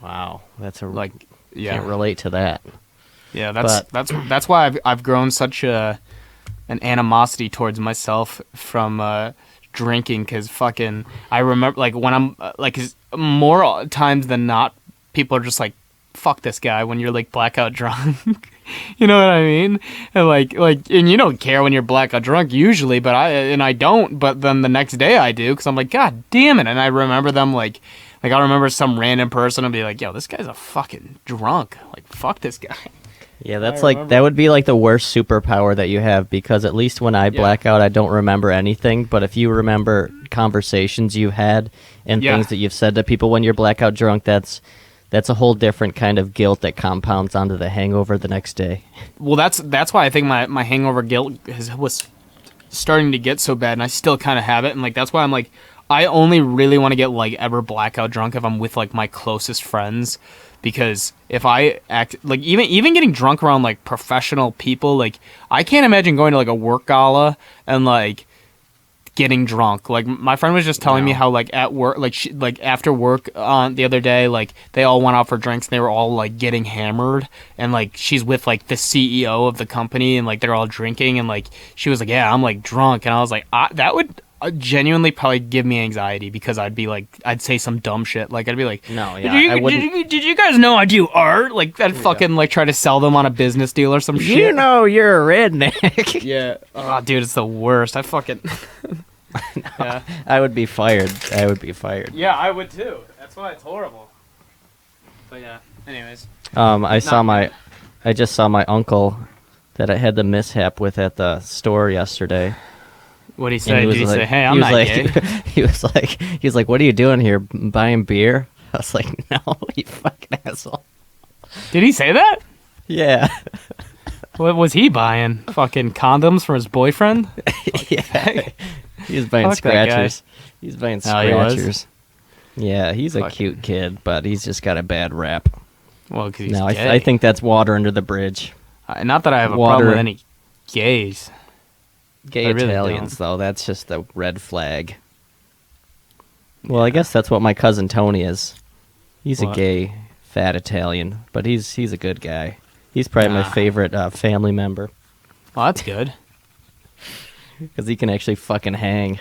Wow, that's a Like, yeah. Can't relate to that. Yeah, that's why I've grown such an animosity towards myself from drinking because fucking I remember like when I'm like 'cause more times than not people are just like fuck this guy when you're like blackout drunk. You know what I mean? And like and you don't care when you're blackout drunk usually, but I don't. But then the next day I do because I'm like, God damn it! And I remember them like I remember some random person and be like, Yo, this guy's a fucking drunk. Like fuck this guy. Yeah, that's like that would be like the worst superpower that you have because at least when I black out, I don't remember anything. But if you remember conversations you had and things that you've said to people when you're blackout drunk, that's a whole different kind of guilt that compounds onto the hangover the next day. Well, that's why I think my hangover guilt was starting to get so bad, and I still kind of have it. And like that's why I'm like, I only really want to get like ever blackout drunk if I'm with like my closest friends, because if I act like even getting drunk around like professional people, like I can't imagine going to like a work gala and like getting drunk. Like my friend was just telling me how like at work, like after work on the other day, like they all went out for drinks and they were all like getting hammered, and like she's with like the CEO of the company and like they're all drinking, and like she was like, yeah, I'm like drunk, and I was like, that would genuinely probably give me anxiety because I'd say some dumb shit, like I'd be like, No, yeah, did I wouldn't. you guys know I do art? Like I'd fucking like try to sell them on a business deal or some shit. You know you're a redneck. Yeah. Oh, dude, it's the worst. I fucking. Yeah. I would be fired. Yeah, I would too. That's why it's horrible. But yeah. Anyways. I just saw my uncle that I had the mishap with at the store yesterday. What did he And say? Did he say, "Hey, I'm he was not like, gay"? he was like, "What are you doing here? Buying beer?" I was like, "No, you fucking asshole." Did he say that? Yeah. What was he buying? Fucking condoms for his boyfriend? Yeah. He was buying Fuck that guy. scratchers. He's buying Oh, he was? scratchers. Yeah, he's a cute kid, but he's just got a bad rap. Well, because he's No, gay. I think that's water under the bridge. Not that I have a Water. problem with any gays. Gay I really Italians, though, that's just a red flag. Well, I guess that's what my cousin Tony is. He's What? a gay fat Italian, but he's a good guy. He's probably my favorite family member Well, that's good. because he can actually fucking hang.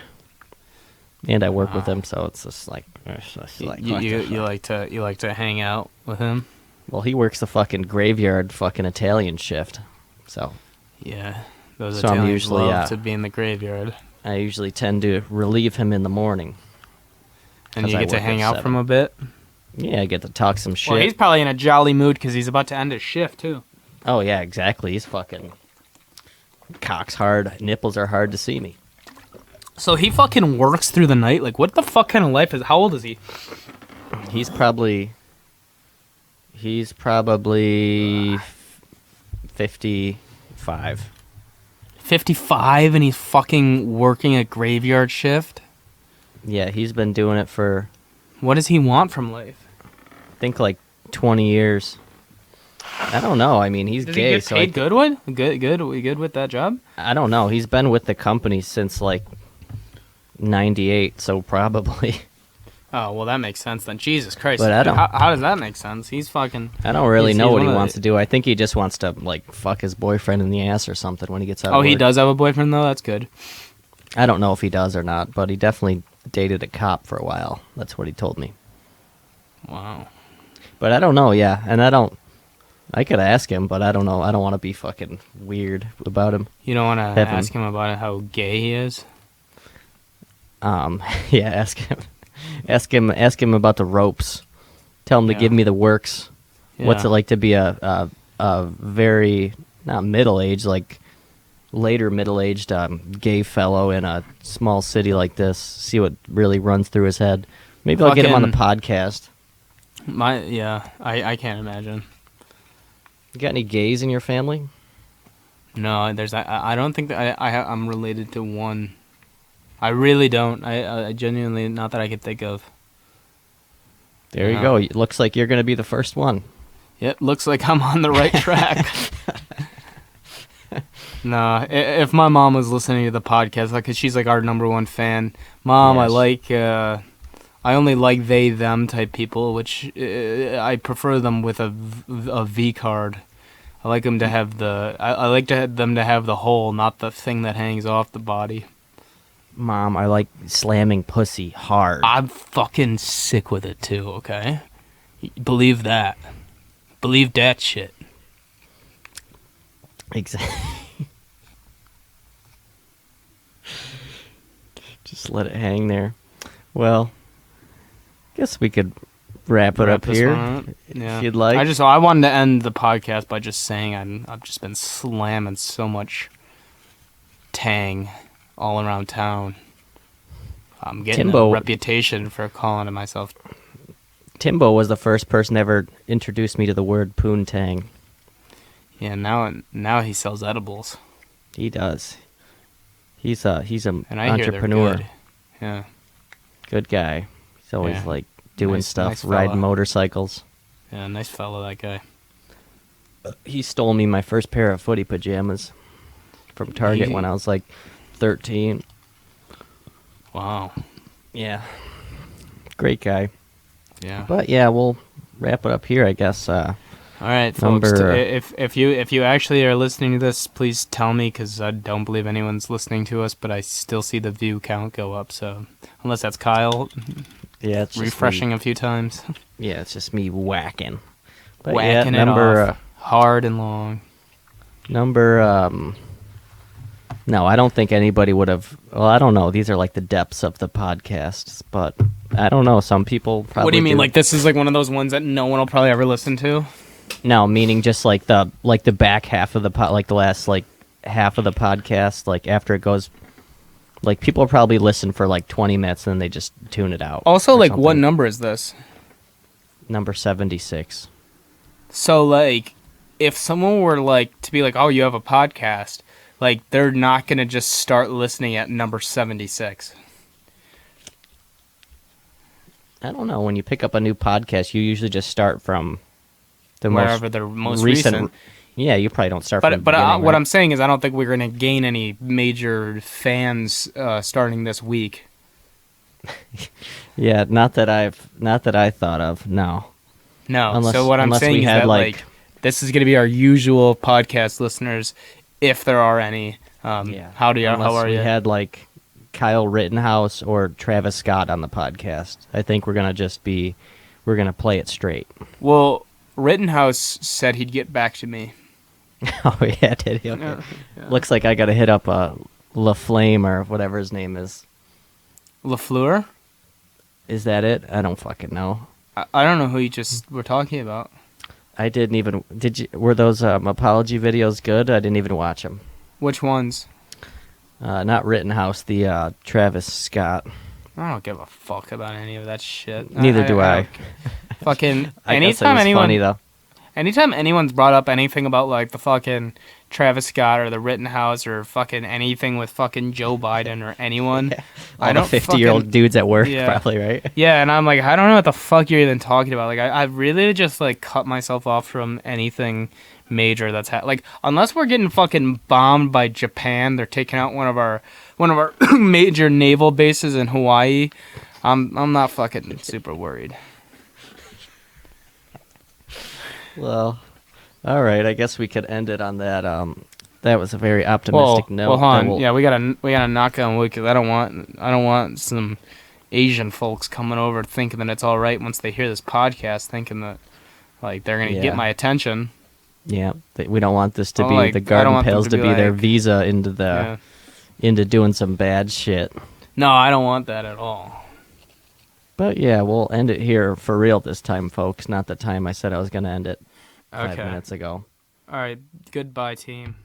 And I work with him, so it's just like, what the You fuck? like to hang out with him? Well, he works the fucking graveyard fucking Italian shift, so Yeah, those So I'm Italians usually, love to be in the graveyard. I usually tend to relieve him in the morning. And 'Cause you I get to work hang at out 7. from a bit. Yeah, I get to talk some shit. Well, he's probably in a jolly mood because he's about to end his shift too. Oh yeah, exactly. He's fucking cock's hard. Nipples are hard to see me. So he fucking works through the night. Like, what the fuck kind of life is? How old is he? He's probably 55. 55, and he's fucking working a graveyard shift. Yeah, he's been doing it for What does he want from life? I think like 20 years. I don't know. I mean, he's Does gay, he get so paid good with? Good. Are we good with that job? I don't know. He's been with the company since like 98, so probably. Oh, well, that makes sense then. Jesus Christ. But I don't- How does that make sense? He's fucking... I don't really He's know what one he of wants the- to do. I think he just wants to like fuck his boyfriend in the ass or something when he gets out Oh, of work. he does have a boyfriend, though? That's good. I don't know if he does or not, but he definitely dated a cop for a while. That's what he told me. Wow. But I don't know, yeah. And I could ask him, but I don't know. I don't want to be fucking weird about him. You don't want to Have him. ask him about how gay he is? Yeah, ask him. Ask him about the ropes. Tell him to Yeah. give me the works. What's Yeah. it like to be a very not middle-aged, like later middle-aged gay fellow in a small city like this? See what really runs through his head. Maybe I'll get him on the podcast. I can't imagine. You got any gays in your family? No, I don't think that I'm related to one. I really don't. I genuinely, not that I could think of. There you Yeah. go. It looks like you're going to be the first one. Yep, looks like I'm on the right track. No, if my mom was listening to the podcast, like, 'cause she's like our number one fan. Mom, Yes. I only like they them type people, which I prefer them with a V card. I like them to have I like them to have the hole, not the thing that hangs off the body. Mom, I like slamming pussy hard. I'm fucking sick with it too. Okay, believe that. Believe that shit. Exactly. Just let it hang there. Well, guess we could wrap it up this here one up. Yeah. if you'd like. I wanted to end the podcast by just saying I've just been slamming so much tang all around town. I'm getting Timbo- a reputation for calling myself. Timbo was the first person to ever introduce me to the word poontang. Yeah, now he sells edibles, He does. He's an and I hear entrepreneur. they're good. Yeah. Good guy. He's always Yeah. like doing Nice- stuff, nice fella. riding motorcycles. Yeah, nice fellow, that guy. He stole me my first pair of footy pajamas from Target when I was like 13. Wow. Yeah. Great guy. Yeah. But yeah, we'll wrap it up here, I guess. All right, folks. Number- If you actually are listening to this, please tell me, because I don't believe anyone's listening to us, but I still see the view count go up. So unless that's Kyle Yeah, it's just refreshing a few times, Me, yeah, it's just me whacking. But whacking yeah, number it off hard and long. No, I don't think anybody would have. Well, I don't know. These are like the depths of the podcasts, but I don't know. Some people probably. What do you mean? do. Like, this is like one of those ones that no one will probably ever listen to? No, meaning just like the back half of the like the last like half of the podcast, like after it goes, like people will probably listen for like 20 minutes and then they just tune it out. Also, or like, what something. number is this? Number 76. So, like, if someone were like to be like, "Oh, you have a podcast," like, they're not gonna just start listening at number 76. I don't know. When you pick up a new podcast, you usually just start from the Wherever most they're most recent. recent. Yeah, you probably don't start from But the beginning, what right? I'm saying is, I don't think we're gonna gain any major fans starting this week. Yeah, not that I thought of. No. No. Unless- so what I'm unless saying we is had, that like- this is going to be our usual podcast listeners, if there are any. Yeah. How Unless are we you? had like Kyle Rittenhouse or Travis Scott on the podcast. I think we're gonna play it straight. Well, Rittenhouse said he'd get back to me. Oh yeah, did he? Okay. Yeah. Looks like I gotta hit up La Flame or whatever his name is. LaFleur? Is that it? I don't fucking know. I don't know who you just were talking about. I didn't even. Did you? Were those apology videos good? I didn't even watch them. Which ones? Not Rittenhouse. The Travis Scott. I don't give a fuck about any of that shit. Neither do I. don't care. Fucking I guess it anytime was anyone, funny though. anytime anyone's brought up anything about like the fucking Travis Scott or the Rittenhouse or fucking anything with fucking Joe Biden or anyone, All I the don't 50-year-old fucking- dudes at work, Yeah. probably, right? Yeah, and I'm like, I don't know what the fuck you're even talking about. Like, I really just like cut myself off from anything major that's like, unless we're getting fucking bombed by Japan, they're taking out one of our major naval bases in Hawaii. I'm not fucking super worried. Well, all right. I guess we could end it on that. That was a very optimistic note. Well, hold that on. we'll- Yeah, we gotta knock on wood 'cause I don't want some Asian folks coming over thinking that it's all right once they hear this podcast, thinking that like they're gonna Yeah. get my attention. Yeah, we don't want this to Oh, be like, the I don't garden want them pills to to be be their like- visa Yeah. into doing some bad shit. No, I don't want that at all. But yeah, we'll end it here for real this time, folks. Not the time I said I was going to end it 5 Okay. minutes ago. All right. Goodbye, team.